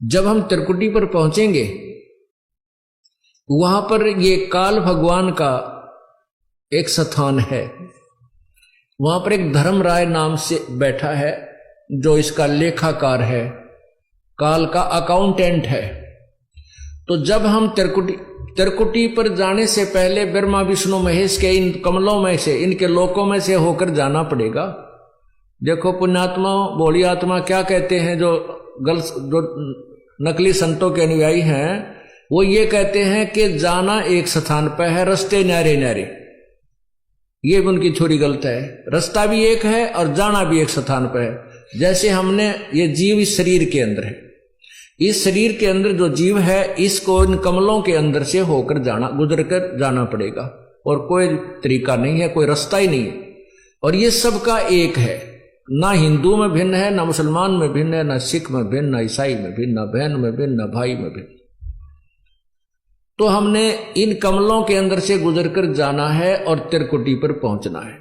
जब हम त्रिकुटी पर पहुंचेंगे वहां पर ये काल भगवान का एक स्थान है। वहां पर एक धर्मराय नाम से बैठा है जो इसका लेखाकार है, काल का अकाउंटेंट है। तो जब हम त्रिकुटी पर जाने से पहले ब्रह्मा विष्णु महेश के इन कमलों में से, इनके लोकों में से होकर जाना पड़ेगा। देखो पुण्यात्मा भोली आत्मा क्या कहते हैं, जो नकली संतों के अनुयायी हैं वो ये कहते हैं कि जाना एक स्थान पर है, रास्ते न्यारे न्यारे। ये भी उनकी छोरी गलत है। रास्ता भी एक है और जाना भी एक स्थान पर है। जैसे हमने ये जीव इस शरीर के अंदर है, इस शरीर के अंदर जो जीव है इसको इन कमलों के अंदर से होकर जाना, गुजर कर जाना पड़ेगा और कोई तरीका नहीं है, कोई रास्ता ही नहीं है। और ये सबका एक है, ना हिंदू में भिन्न है, ना मुसलमान में भिन्न है, ना सिख में भिन्न, ना ईसाई में भिन्न, ना बहन में भिन्न, ना भाई में भिन्न। तो हमने इन कमलों के अंदर से गुजरकर जाना है और त्रिकुटी पर पहुंचना है।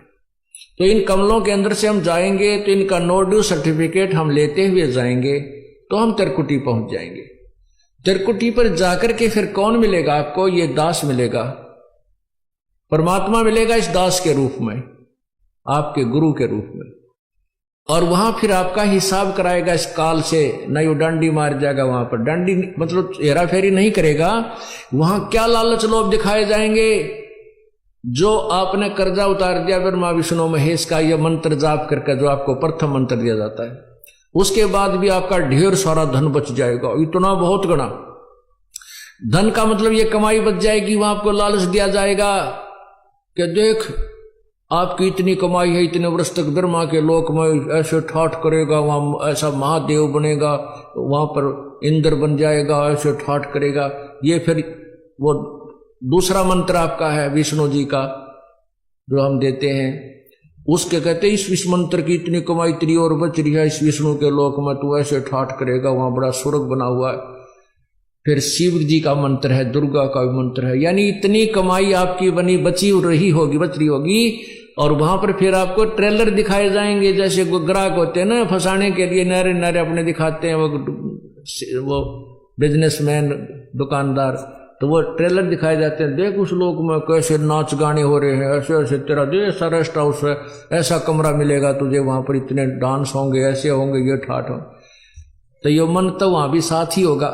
तो इन कमलों के अंदर से हम जाएंगे तो इनका नो ड्यू सर्टिफिकेट हम लेते हुए जाएंगे तो हम त्रिकुटी पहुंच जाएंगे। त्रिकुटी पर जाकर के फिर कौन मिलेगा आपको? ये दास मिलेगा, परमात्मा मिलेगा इस दास के रूप में, आपके गुरु के रूप में। और वहां फिर आपका हिसाब कराएगा इस काल से। नहीं वो डांडी मार जाएगा, वहां पर डांडी मतलब हेरा फेरी नहीं करेगा। वहां क्या लालच लोभ दिखाए जाएंगे? जो आपने कर्जा उतार दिया ब्रह्मा विष्णु महेश का, यह मंत्र जाप करके जो आपको प्रथम मंत्र दिया जाता है, उसके बाद भी आपका ढेर सारा धन बच जाएगा, इतना बहुत गणा धन का मतलब ये कमाई बच जाएगी। वहां आपको लालच दिया जाएगा कि देख आपकी इतनी कमाई है, इतने वर्ष तक ब्रह्मा के लोक में ऐसे ठाठ करेगा, वहां ऐसा महादेव बनेगा, वहां पर इंद्र बन जाएगा, ऐसे ठाठ करेगा। ये फिर वो दूसरा मंत्र आपका है विष्णु जी का जो हम देते हैं, उसके कहते हैं इस मंत्र की इतनी कमाई तेरी और बच रही है, इस विष्णु के लोक में तू ऐसे ठाठ करेगा, वहां बड़ा स्वर्ग बना हुआ है। फिर शिव जी का मंत्र है, दुर्गा का भी मंत्र है, यानी इतनी कमाई आपकी बनी बच रही होगी। और वहां पर फिर आपको ट्रेलर दिखाए जाएंगे, जैसे ग्राहक होते हैं ना फंसाने के लिए नारे नारे अपने दिखाते हैं वो बिजनेसमैन दुकानदार, तो वो ट्रेलर दिखाए जाते हैं। देख उस लोक में कैसे नाच गाने हो रहे हैं, ऐसे ऐसे तेरा ऐसा रेस्ट हाउस है, ऐसा कमरा मिलेगा तुझे, वहां पर इतने डांस होंगे, ऐसे होंगे, ये ठाठ हो। तो ये मन तो वहां भी साथ ही होगा,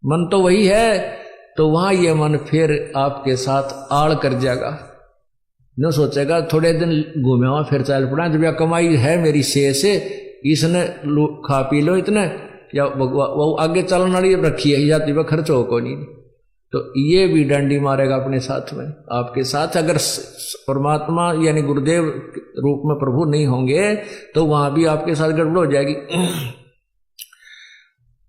मन तो वही है। तो वहां ये मन फिर आपके साथ आड़ कर जाएगा, न सोचेगा थोड़े दिन घूमे वहां फिर चल पड़ा, जब यह कमाई है मेरी से इसने खा पी लो इतने, या वो आगे चलने वाली रखी है जाती वह खर्च हो को नहीं। तो ये भी डंडी मारेगा अपने साथ में, आपके साथ। अगर परमात्मा यानी गुरुदेव रूप में प्रभु नहीं होंगे तो वहां भी आपके साथ गड़बड़ हो जाएगी।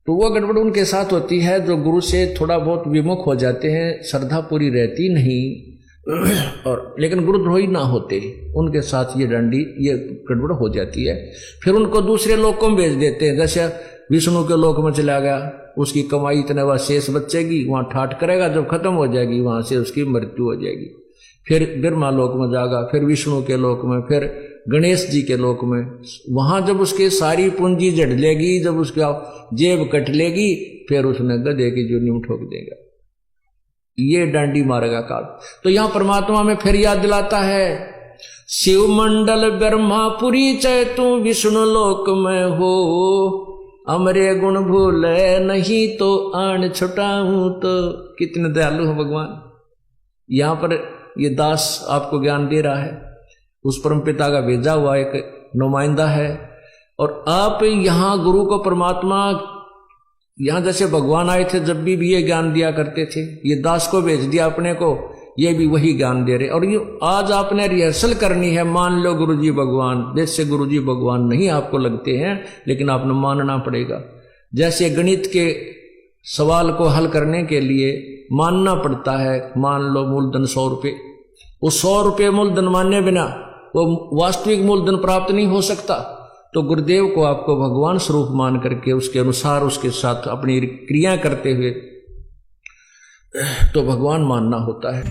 तो वो गड़बड़ उनके साथ होती है जो गुरु से थोड़ा बहुत विमुख हो जाते हैं, श्रद्धा पूरी रहती नहीं, और लेकिन गुरुद्रोही ना होते, उनके साथ ये डंडी ये गड़बड़ हो जाती है। फिर उनको दूसरे लोकों में भेज देते हैं, जैसे विष्णु के लोक में चला गया, उसकी कमाई इतने वह शेष बचेगी, वहां ठाठ करेगा, जब खत्म हो जाएगी वहां से उसकी मृत्यु हो जाएगी। फिर ब्रह्मा लोक में जाएगा, फिर विष्णु के लोक में, फिर गणेश जी के लोक में। वहां जब उसके सारी पूंजी जड़ लेगी, जब उसका जेब कट लेगी, फिर उसने गधे की जूनी में ठोक देगा। ये डांडी मारेगा काल। तो यहां परमात्मा में फिर याद दिलाता है, शिव मंडल ब्रह्मापुरी चै तू विष्णु लोक में हो, अमरे गुण भूले नहीं तो आन छुटाऊं। तो कितने दयालु है भगवान। यहां पर ये दास आपको ज्ञान दे रहा है, उस परम पिता का भेजा हुआ एक नुमाइंदा है। और आप यहां गुरु को परमात्मा, यहां जैसे भगवान आए थे जब भी ये ज्ञान दिया करते थे, ये दास को भेज दिया अपने को, ये भी वही ज्ञान दे रहे। और ये आज आपने रिहर्सल करनी है, मान लो गुरुजी भगवान, जैसे गुरुजी भगवान नहीं आपको लगते हैं, लेकिन आपने मानना पड़ेगा। जैसे गणित के सवाल को हल करने के लिए मानना पड़ता है, मान लो मूलधन 100 रुपये, वो 100 रुपये मूलधन मानने बिना वो वास्तविक मूलधन प्राप्त नहीं हो सकता। तो गुरुदेव को आपको भगवान स्वरूप मान करके उसके अनुसार उसके साथ अपनी क्रिया करते हुए तो भगवान मानना होता है।